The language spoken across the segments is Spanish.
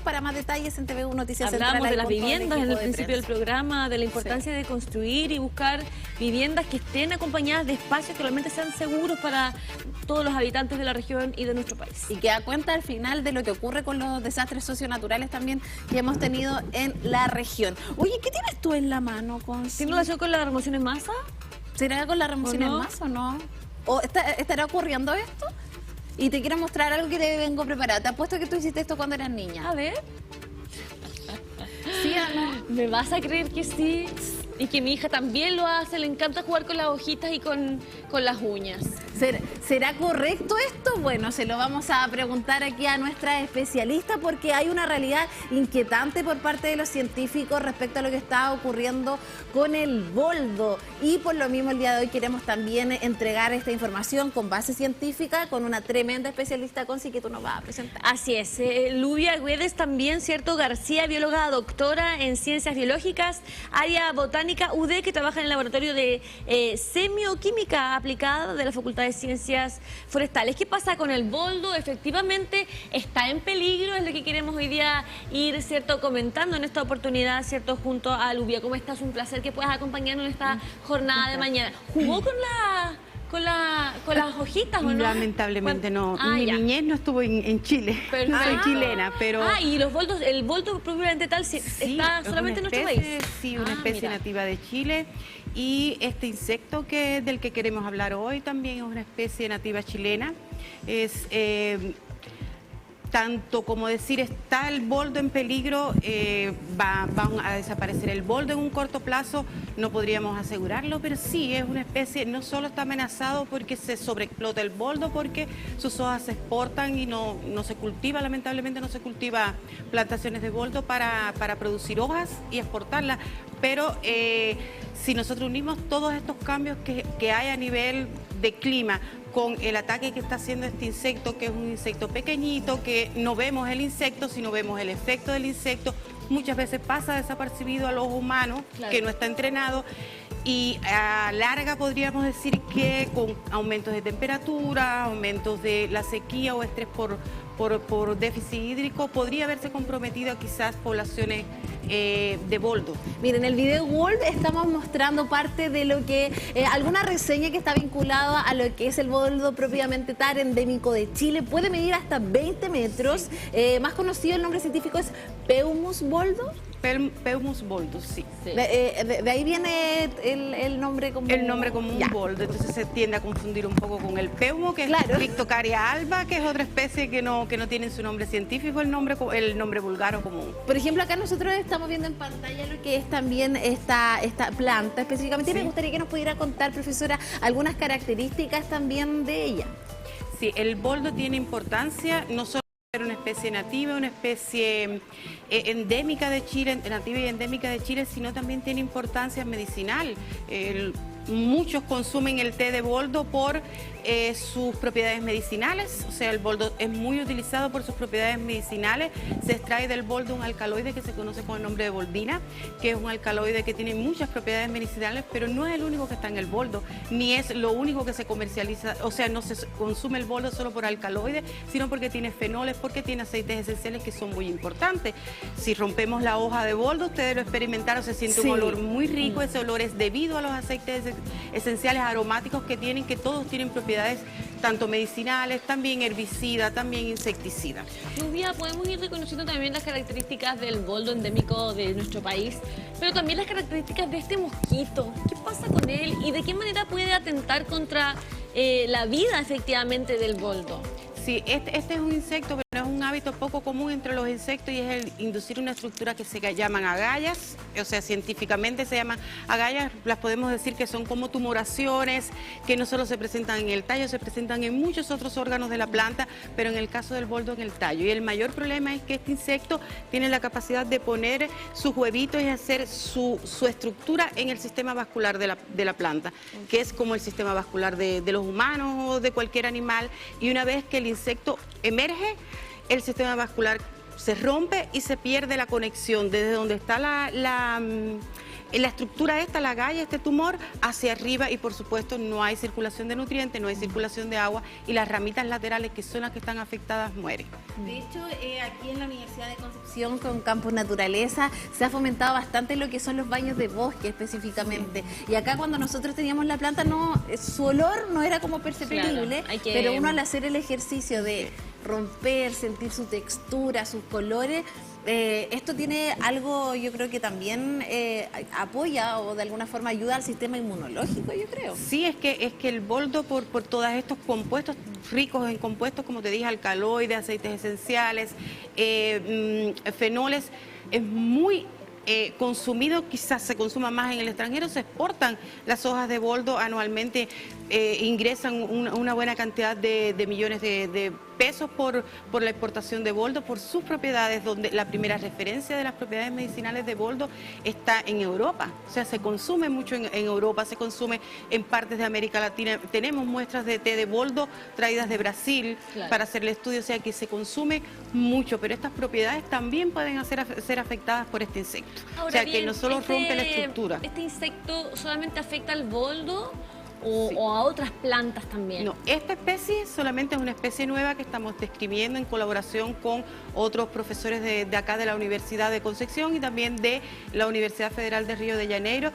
para más detalles en TVU Noticias Central. Hablamos de las viviendas en el principio del programa, de la importancia de construir y buscar viviendas que estén acompañadas de espacios que realmente sean seguros para todos los habitantes de la región y de nuestro país. Y que da cuenta al final de lo que ocurre con los desastres socionaturales también que hemos tenido en la región. Oye, ¿qué tienes tú en la mano, Conci? ¿Tiene relación con la remoción en masa? ¿Será con la remoción en masa o no? ¿O estará ocurriendo esto? Y te quiero mostrar algo que te vengo preparada. Te apuesto que tú hiciste esto cuando eras niña. A ver. ¿Sí o no? ¿Me vas a creer que sí? Y que mi hija también lo hace, le encanta jugar con las hojitas y con las uñas. ¿Será correcto esto? Bueno, se lo vamos a preguntar aquí a nuestra especialista porque hay una realidad inquietante por parte de los científicos respecto a lo que está ocurriendo con el boldo. Y por lo mismo el día de hoy queremos también entregar esta información con base científica con una tremenda especialista, Conci, que tú nos vas a presentar. Así es, Lubia Güedes también, ¿cierto? García, bióloga doctora en Ciencias Biológicas, área botánica UD, que trabaja en el laboratorio de semioquímica aplicada de la Facultad de Ciencias Forestales. ¿Qué pasa con el boldo? Efectivamente está en peligro, es lo que queremos hoy día ir, ¿cierto?, comentando en esta oportunidad, ¿cierto?, junto a Lubia. ¿Cómo estás? Un placer que puedas acompañarnos en esta jornada de mañana. ¿Jugó con las hojitas o no? Lamentablemente no. Mi niñez no estuvo en Chile. Soy chilena, pero... y los boldos, el boldo propiamente tal está solamente en nuestro país. Sí, una especie nativa de Chile. Y este insecto del que queremos hablar hoy también es una especie nativa chilena. Es... tanto como decir está el boldo en peligro, va a desaparecer el boldo en un corto plazo, no podríamos asegurarlo, pero sí es una especie, no solo está amenazado porque se sobreexplota el boldo, porque sus hojas se exportan y no se cultiva, lamentablemente no se cultiva plantaciones de boldo para producir hojas y exportarlas, pero si nosotros unimos todos estos cambios que hay a nivel de clima, con el ataque que está haciendo este insecto, que es un insecto pequeño, que no vemos el insecto, sino vemos el efecto del insecto, muchas veces pasa desapercibido a los humanos, que no está entrenado, y a larga podríamos decir que con aumentos de temperatura, aumentos de la sequía o estrés por déficit hídrico, podría haberse comprometido quizás poblaciones de boldo. Miren, en el video Wolf estamos mostrando parte de lo que, alguna reseña que está vinculada a lo que es el boldo propiamente tal, endémico de Chile. Puede medir hasta 20 metros. Más conocido, el nombre científico es Peumus boldo. Peumus boldus, sí. De ahí viene el nombre común. El nombre común boldo, entonces se tiende a confundir un poco con el peumo, que es Pictocaria alba, que es otra especie que no tiene su nombre científico, el nombre vulgar o común. Por ejemplo, acá nosotros estamos viendo en pantalla lo que es también esta planta específicamente. Me gustaría que nos pudiera contar, profesora, algunas características también de ella. Sí, el boldo tiene importancia, no solo una especie nativa, una especie endémica de Chile, nativa y endémica de Chile, sino también tiene importancia medicinal. Muchos consumen el té de boldo por sus propiedades medicinales, o sea, el boldo es muy utilizado por sus propiedades medicinales. Se extrae del boldo un alcaloide que se conoce con el nombre de boldina, que es un alcaloide que tiene muchas propiedades medicinales, pero no es el único que está en el boldo, ni es lo único que se comercializa, o sea, no se consume el boldo solo por alcaloide, sino porque tiene fenoles, porque tiene aceites esenciales que son muy importantes. Si rompemos la hoja de boldo, ustedes lo experimentaron, se siente un olor muy rico, ese olor es debido a los aceites esenciales aromáticos que todos tienen propiedades tanto medicinales, también herbicidas, también insecticidas. Lubia, podemos ir reconociendo también las características del boldo endémico de nuestro país, pero también las características de este mosquito. ¿Qué pasa con él y de qué manera puede atentar contra la vida efectivamente del boldo? Sí, este es un insecto, pero es un hábito poco común entre los insectos y es el inducir una estructura que se llaman agallas, o sea, científicamente se llaman agallas, las podemos decir que son como tumoraciones que no solo se presentan en el tallo, se presentan en muchos otros órganos de la planta, pero en el caso del boldo en el tallo. Y el mayor problema es que este insecto tiene la capacidad de poner sus huevitos y hacer su estructura en el sistema vascular de la planta, que es como el sistema vascular de los humanos o de cualquier animal, y una vez que el insecto emerge, el sistema vascular se rompe y se pierde la conexión desde donde está en la estructura esta, la galla, este tumor, hacia arriba y por supuesto no hay circulación de nutrientes, no hay circulación de agua y las ramitas laterales, que son las que están afectadas, mueren. De hecho, aquí en la Universidad de Concepción con Campus Naturaleza se ha fomentado bastante lo que son los baños de bosque específicamente. Sí. Y acá cuando nosotros teníamos la planta, su olor no era como perceptible, claro, pero uno al hacer el ejercicio de romper, sentir su textura, sus colores, esto tiene algo, yo creo que también apoya o de alguna forma ayuda al sistema inmunológico, yo creo. Sí, es que el boldo por todos estos compuestos, ricos en compuestos, como te dije, alcaloides, aceites esenciales, fenoles, es muy consumido, quizás se consuma más en el extranjero, se exportan las hojas de boldo anualmente, ingresan una buena cantidad de millones de pesos por la exportación de boldo, por sus propiedades, donde la primera referencia de las propiedades medicinales de boldo está en Europa. O sea, se consume mucho en Europa, se consume en partes de América Latina. Tenemos muestras de té de boldo traídas de Brasil, claro, para hacer el estudio, o sea que se consume mucho, pero estas propiedades también pueden ser afectadas por este insecto. Ahora, o sea, que no solo rompe la estructura. ¿Este insecto solamente afecta al boldo o a otras plantas también? No, esta especie solamente es una especie nueva que estamos describiendo en colaboración con otros profesores de acá de la Universidad de Concepción y también de la Universidad Federal de Río de Janeiro.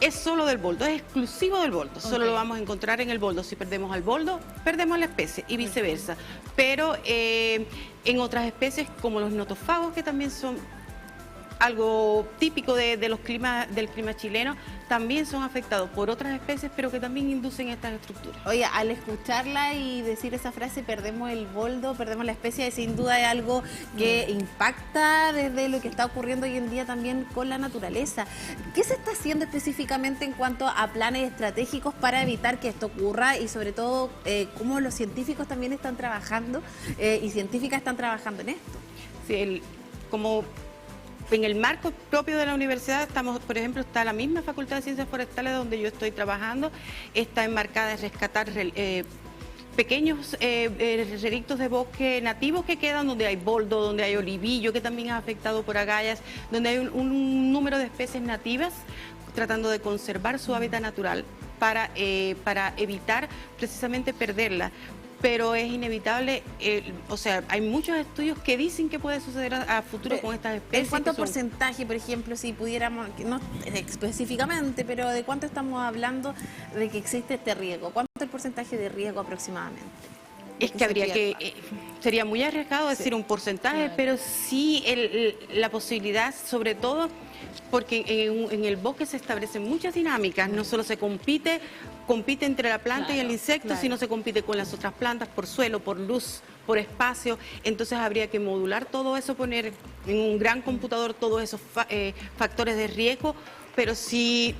Es solo del boldo, es exclusivo del boldo, solo lo vamos a encontrar en el boldo. Si perdemos al boldo, perdemos la especie y viceversa. Pero en otras especies como los notofagos, que también son algo típico del clima chileno, también son afectados por otras especies, pero que también inducen estas estructuras. Oye, al escucharla y decir esa frase, perdemos el boldo, perdemos la especie, sin duda es algo que impacta desde lo que está ocurriendo hoy en día también con la naturaleza. ¿Qué se está haciendo específicamente en cuanto a planes estratégicos para evitar que esto ocurra y sobre todo cómo los científicos también están trabajando y científicas están trabajando en esto? Sí, como en el marco propio de la universidad estamos, por ejemplo, está la misma Facultad de Ciencias Forestales donde yo estoy trabajando, está enmarcada en rescatar pequeños relictos de bosque nativos que quedan, donde hay boldo, donde hay olivillo, que también es afectado por agallas, donde hay un número de especies nativas, tratando de conservar su hábitat natural para evitar precisamente perderla. Pero es inevitable, o sea, hay muchos estudios que dicen que puede suceder a futuro con estas especies. ¿En cuánto porcentaje, por ejemplo, si pudiéramos, no específicamente, pero de cuánto estamos hablando de que existe este riesgo? ¿Cuánto es el porcentaje de riesgo aproximadamente? Es que habría que, sería muy arriesgado decir un porcentaje, claro, pero sí la posibilidad, sobre todo, porque en el bosque se establecen muchas dinámicas, no solo se compite entre la planta, claro, y el insecto, claro, sino se compite con las otras plantas por suelo, por luz, por espacio. Entonces habría que modular todo eso, poner en un gran computador todos esos factores de riesgo, pero si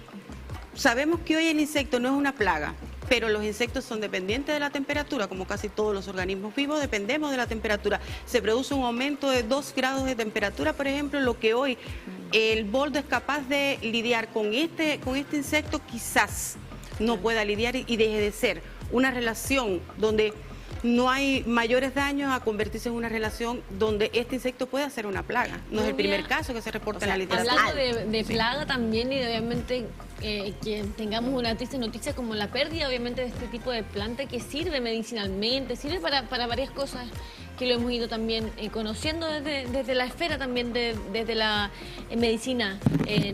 sabemos que hoy el insecto no es una plaga, pero los insectos son dependientes de la temperatura, como casi todos los organismos vivos, dependemos de la temperatura. Se produce un aumento de 2 grados de temperatura, por ejemplo, lo que hoy el boldo es capaz de lidiar con este insecto, quizás no pueda lidiar y deje de ser una relación donde no hay mayores daños a convertirse en una relación donde este insecto puede ser una plaga. No es el primer caso que se reporta en la literatura. Hablando de plaga también, y de, obviamente que tengamos una triste noticia como la pérdida obviamente de este tipo de planta que sirve medicinalmente, sirve para varias cosas que lo hemos ido también conociendo desde la esfera también desde la medicina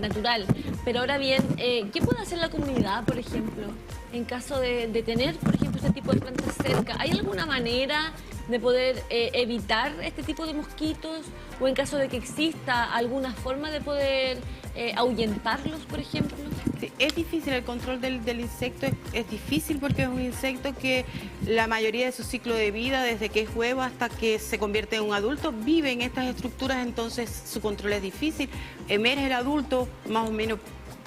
natural. Pero ahora bien, ¿qué puede hacer la comunidad, por ejemplo, en caso de tener, por ejemplo, este tipo de plantas cerca? ¿Hay alguna manera de poder evitar este tipo de mosquitos? ¿O en caso de que exista alguna forma de poder ahuyentarlos, por ejemplo? Sí, es difícil el control del insecto, es difícil porque es un insecto que la mayoría de su ciclo de vida, desde que es huevo hasta que se convierte en un adulto, vive en estas estructuras, entonces su control es difícil. Emerge el adulto, más o menos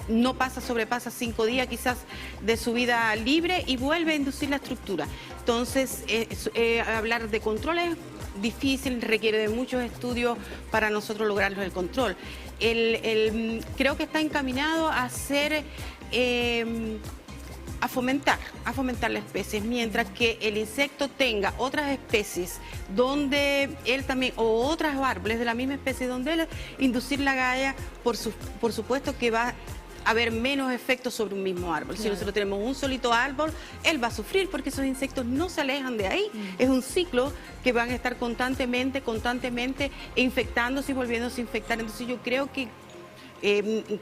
no sobrepasa 5 días quizás de su vida libre y vuelve a inducir la estructura. Entonces, hablar de control es difícil, requiere de muchos estudios para nosotros lograr el control. Creo que está encaminado a hacer, a fomentar la especie, mientras que el insecto tenga otras especies donde él también, o otros árboles de la misma especie donde él inducir la galla, por supuesto que va haber menos efectos sobre un mismo árbol. Si nosotros tenemos un solito árbol, él va a sufrir porque esos insectos no se alejan de ahí. Es un ciclo que van a estar constantemente infectándose y volviéndose a infectar. Entonces yo creo que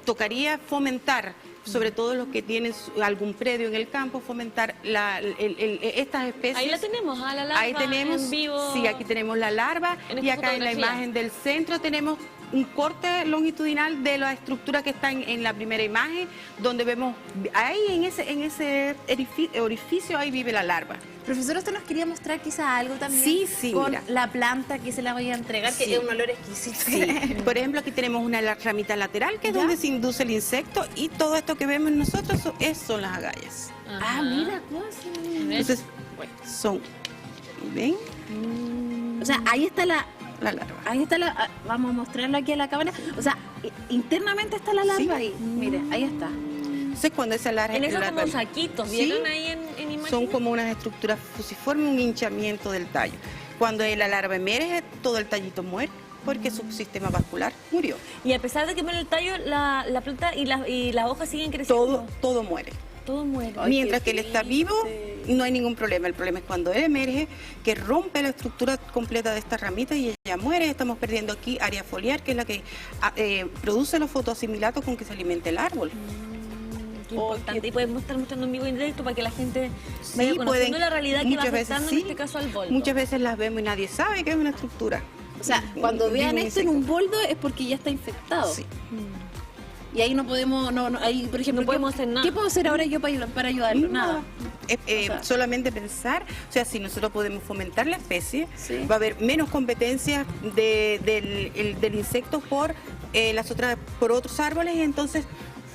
tocaría fomentar, sobre todo los que tienen algún predio en el campo, fomentar estas especies. Ahí la tenemos, a la larva. Ahí tenemos, en vivo. sí, aquí tenemos la larva y acá en la imagen del centro tenemos un corte longitudinal de la estructura que está en la primera imagen, donde vemos, ahí en ese orificio, ahí vive la larva. Profesor, usted nos quería mostrar quizás algo también Sí, con mira. la planta que se la voy a entregar, Sí. que es un olor exquisito. Sí. Por ejemplo, aquí tenemos una ramita lateral, que es donde se induce el insecto, y todo esto que vemos nosotros son las agallas. Ah, mira, cosas. Entonces, son, ¿ven? O sea, ahí está La larva. ahí está vamos a mostrarlo aquí a la cámara. O sea, internamente está la larva Sí. ahí. Mire, ahí está. Entonces, cuando esa larva... En esos como saquitos, ¿vieron ahí en imagen? Son como unas estructuras fusiformes, un hinchamiento del tallo. Cuando la larva emerge, todo el tallito muere porque su sistema vascular murió. Y a pesar de que muere el tallo, la planta y las hojas siguen creciendo. Todo muere. Todo muere. Ay, Mientras qué que él está vivo, no hay ningún problema. El problema es cuando él emerge, que rompe la estructura completa de esta ramita y ella muere. Estamos perdiendo aquí área foliar, que es la que produce los fotoasimilatos con que se alimenta el árbol. Qué importante. Y podemos estar mostrando en vivo y en directo para que la gente vaya conociendo la realidad que va muchas veces afectando sí, en este caso al boldo. Muchas veces las vemos y nadie sabe que es una estructura. O sea, cuando vean Vivo esto en un insecto. boldo es porque ya está infectado. Sí. Y ahí no podemos, ahí, por ejemplo, No podemos hacer nada. ¿Qué puedo hacer ahora yo para ayudarlo? Nada. sea, solamente pensar, o sea, si nosotros podemos fomentar la especie, Sí. va a haber menos competencia del insecto por por otros árboles, y entonces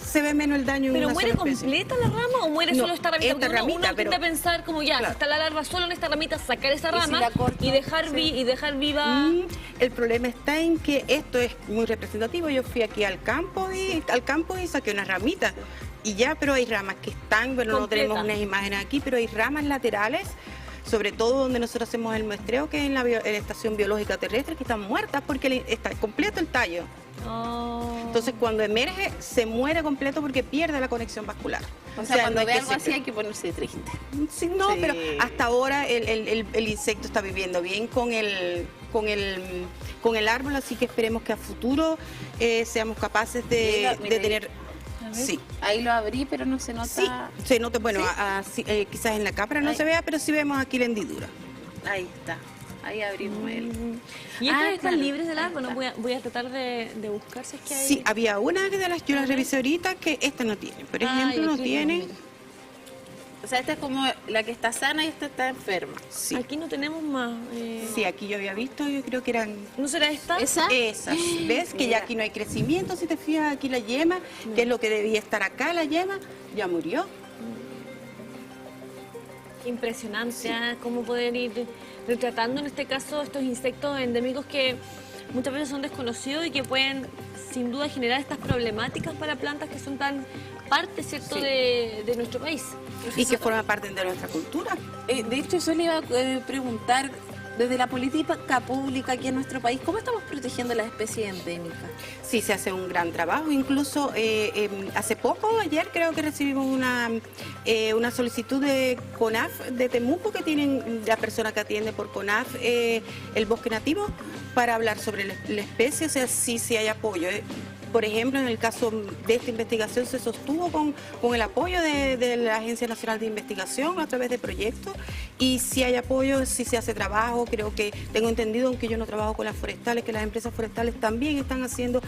se ve menos el daño en ¿Pero una muere sola especie. completa la rama o muere No, solo esta ramita? esta Porque ramita, uno pero- intenta pensar como ya, Claro. si está la larva solo en esta ramita, sacar esa Y si rama la corto, y dejar, sí. y dejar viva... El problema está en que esto es muy representativo. Yo fui aquí al campo y saqué una ramita y ya, pero hay ramas que están, bueno, no Completa. tenemos unas imágenes aquí, pero hay ramas laterales, sobre todo donde nosotros hacemos el muestreo, que es en la Estación Biológica Terrestre, que están muertas porque está completo el tallo. Oh. Entonces, cuando emerge, se muere completo porque pierde la conexión vascular. O sea, cuando no es ve que algo se- así hay que ponerse triste. Sí, no, Sí. pero hasta ahora el insecto está viviendo bien con el árbol, así que esperemos que a futuro seamos capaces Mira, de mira ahí. tener... A ver. Sí, Ahí lo abrí, pero no se nota. sí, se nota, bueno, ¿Sí? quizás en la cámara no Ahí. se vea, pero sí vemos aquí la hendidura. Ahí está. Ahí abrimos el. ¿Y estas están claro. libres del árbol? Ahí ¿No? está. Voy a tratar de buscar si es que hay... Sí, había una de las, yo las revisé ahorita, que esta no tiene. Por ejemplo, no aquí tiene... mira. O sea, esta es como la que está sana y esta está enferma. Sí. Aquí no tenemos más. Sí, aquí yo había visto, yo creo que eran ¿No será esta? ¿Esa? esas. ¿Ves? Que Mira. ya aquí no hay crecimiento, si te fijas, aquí la yema, que es lo que debía estar acá, la yema, ya murió. Qué impresionante, cómo poder ir retratando en este caso estos insectos endémicos que muchas veces son desconocidos y que pueden sin duda generar estas problemáticas para plantas que son tan parte, ¿cierto?, Sí. de nuestro país. Y que forma parte de nuestra cultura. De hecho, yo le iba a preguntar, desde la política pública aquí en nuestro país, ¿cómo estamos protegiendo las especies endémicas? Sí, se hace un gran trabajo. Incluso hace poco, ayer creo que recibimos una solicitud de CONAF de Temuco, que tienen la persona que atiende por CONAF el bosque nativo, para hablar sobre la especie, o sea, sí hay apoyo. Por ejemplo, en el caso de esta investigación se sostuvo con el apoyo de la Agencia Nacional de Investigación a través de proyectos, y si hay apoyo, si se hace trabajo. Creo que tengo entendido, aunque yo no trabajo con las forestales, que las empresas forestales también están haciendo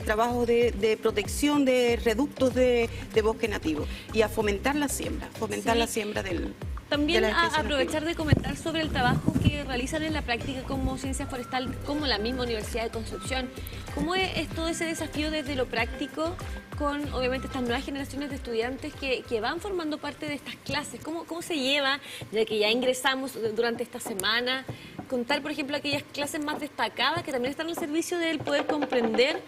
trabajos de protección de reductos de bosque nativo, y a fomentar la siembra, Sí. la siembra de También las especies aprovechar nativas. de comentar sobre el trabajo que realizan en la práctica como ciencia forestal, como la misma Universidad de Concepción. ¿Cómo es todo ese desafío desde lo práctico con, obviamente, estas nuevas generaciones de estudiantes que van formando parte de estas clases? ¿Cómo se lleva, ya que ya ingresamos durante esta semana? Contar, por ejemplo, aquellas clases más destacadas que también están al servicio del poder comprender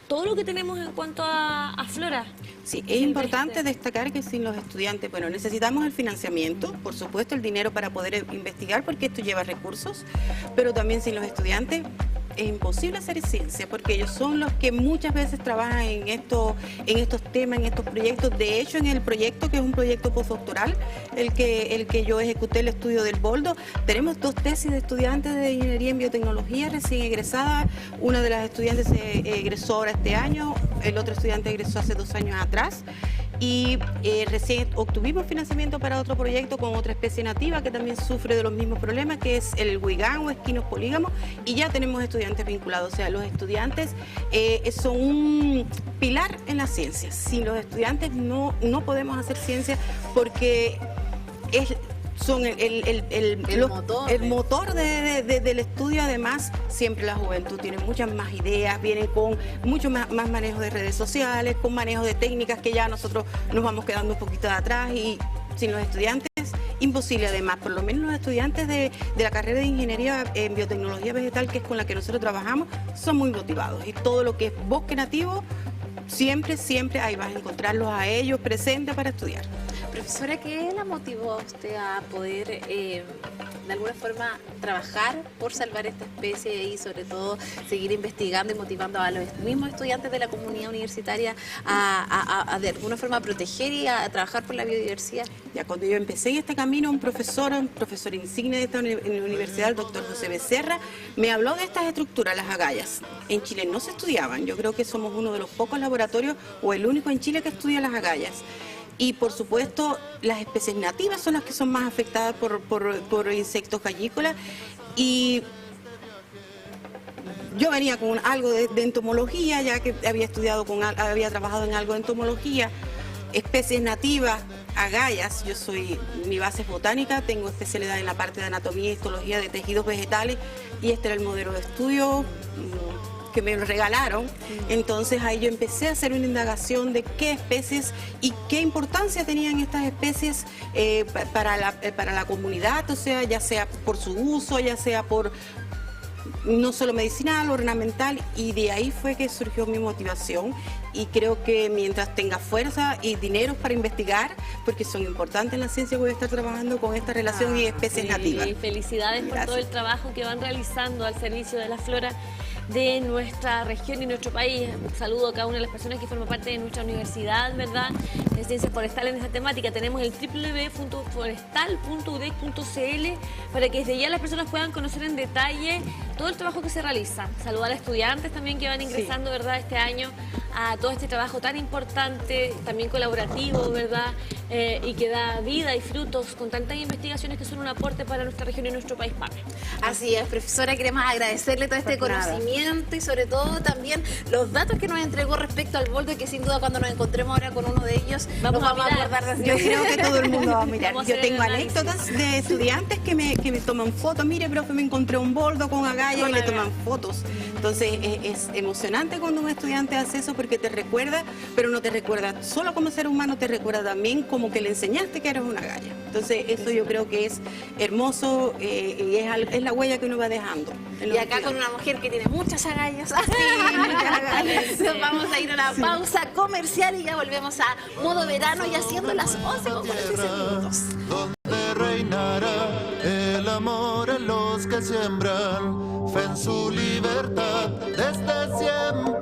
todo lo que tenemos en cuanto a flora. Sí, es importante destacar que sin los estudiantes, bueno, necesitamos el financiamiento, por supuesto, el dinero para poder investigar, porque esto lleva recursos, pero también sin los estudiantes es imposible hacer ciencia, porque ellos son los que muchas veces trabajan en estos temas, en estos proyectos. De hecho, en el proyecto, que es un proyecto postdoctoral, el que yo ejecuté el estudio del boldo, tenemos 2 tesis de estudiantes de ingeniería en biotecnología recién egresadas. Una de las estudiantes se egresó ahora este año, el otro estudiante egresó hace 2 años atrás. Y recién obtuvimos financiamiento para otro proyecto con otra especie nativa que también sufre de los mismos problemas, que es el huigán o esquinos polígamos, y ya tenemos estudiantes vinculados. O sea, los estudiantes son un pilar en la ciencia. Sin los estudiantes no podemos hacer ciencia, porque son el motor del estudio. Además, siempre la juventud tiene muchas más ideas, vienen con mucho más manejo de redes sociales, con manejo de técnicas que ya nosotros nos vamos quedando un poquito de atrás, y sin los estudiantes imposible. Además, por lo menos los estudiantes de la carrera de ingeniería en biotecnología vegetal, que es con la que nosotros trabajamos, son muy motivados, y todo lo que es bosque nativo, siempre ahí vas a encontrarlos a ellos presentes para estudiar. Profesora, ¿qué la motivó a usted a poder de alguna forma trabajar por salvar esta especie y sobre todo seguir investigando y motivando a los mismos estudiantes de la comunidad universitaria a de alguna forma proteger y a trabajar por la biodiversidad? Ya cuando yo empecé en este camino, un profesor insigne de esta universidad, el doctor José Becerra, me habló de estas estructuras, las agallas. En Chile no se estudiaban. Yo creo que somos uno de los pocos laboratorios, o el único en Chile, que estudia las agallas. Y por supuesto, las especies nativas son las que son más afectadas por insectos gallícolas. Y yo venía con algo de entomología, ya que había trabajado en algo de entomología, especies nativas, agallas. Mi base es botánica, tengo especialidad en la parte de anatomía y histología de tejidos vegetales, y este era el modelo de estudio que me lo regalaron. Entonces ahí yo empecé a hacer una indagación de qué especies y qué importancia tenían estas especies para la comunidad, o sea, ya sea por su uso, ya sea por no solo medicinal, ornamental, y de ahí fue que surgió mi motivación. Y creo que mientras tenga fuerza y dinero para investigar, porque son importantes en la ciencia, voy a estar trabajando con esta relación y especies nativas. Y felicidades por todo el trabajo que van realizando al servicio de la flora de nuestra región y nuestro país. Un saludo a cada una de las personas que forman parte de nuestra universidad, ¿verdad?, de Ciencias Forestales en esta temática. Tenemos el www.forestal.udec.cl para que desde ya las personas puedan conocer en detalle todo el trabajo que se realiza. Saludar a estudiantes también que van ingresando, sí, ¿verdad?, este año a todo este trabajo tan importante, también colaborativo, ¿verdad?, y que da vida y frutos con tantas investigaciones que son un aporte para nuestra región y nuestro país, Pame. Así es, profesora, queremos agradecerle todo este conocimiento y sobre todo también los datos que nos entregó respecto al boldo, y que sin duda cuando nos encontremos ahora con uno de ellos vamos a acordar de... Yo creo que todo el mundo va a mirar. Yo tengo anécdotas de estudiantes que me toman fotos. Mire, profe, me encontré un boldo con agallas, y le toman fotos. Entonces es emocionante cuando un estudiante hace eso, porque te recuerda, pero no te recuerda solo como ser humano, te recuerda también como que le enseñaste que eres una agalla. Entonces eso yo creo que es hermoso, y es la huella que uno va dejando. Y acá con una mujer que tiene muchas agallas. Sí, muchas agallas. Nos vamos a ir a una pausa comercial y ya volvemos a modo verano, y haciendo las 11:46. Donde reinará el amor en los que siembran fe en su libertad desde siempre.